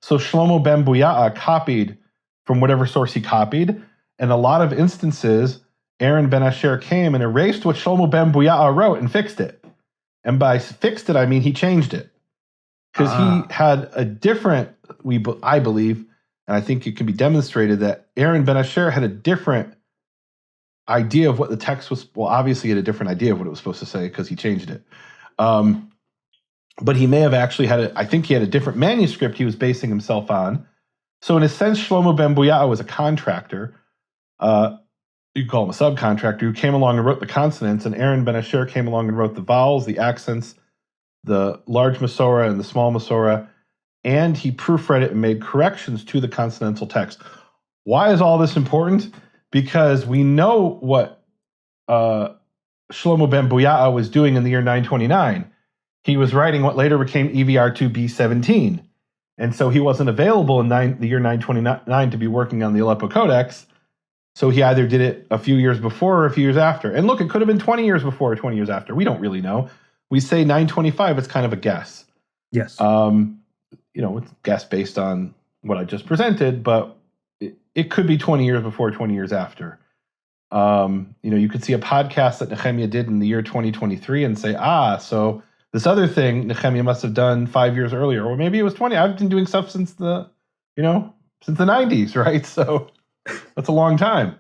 So Shlomo ben Buya'a copied from whatever source he copied. And a lot of instances, Aaron ben Asher came and erased what Shlomo ben Buya'a wrote and fixed it. And by fixed it, I mean he changed it. Because he had a different, I believe, and I think it can be demonstrated that Aaron ben Asher had a different idea of what the text was. Well, obviously he had a different idea of what it was supposed to say because he changed it. But he may have actually I think he had a different manuscript he was basing himself on. So in a sense, Shlomo ben Buya'a was a contractor. You could call him a subcontractor who came along and wrote the consonants, and Aaron ben Asher came along and wrote the vowels, the accents, the large Masorah and the small Masorah, and he proofread it and made corrections to the consonantal text. Why is all this important? Because we know what Shlomo ben Buya'a was doing in the year 929. He was writing what later became EVR2B17. And so he wasn't available in the year 929 to be working on the Aleppo Codex. So he either did it a few years before or a few years after. And look, it could have been 20 years before or 20 years after. We don't really know. We say 925, it's kind of a guess. Yes. It's a guess based on what I just presented, but it could be 20 years before, 20 years after. You could see a podcast that Nehemia did in the year 2023 and say, so this other thing Nehemia must have done 5 years earlier, or maybe it was 20. I've been doing stuff since the 90s, right? So that's a long time.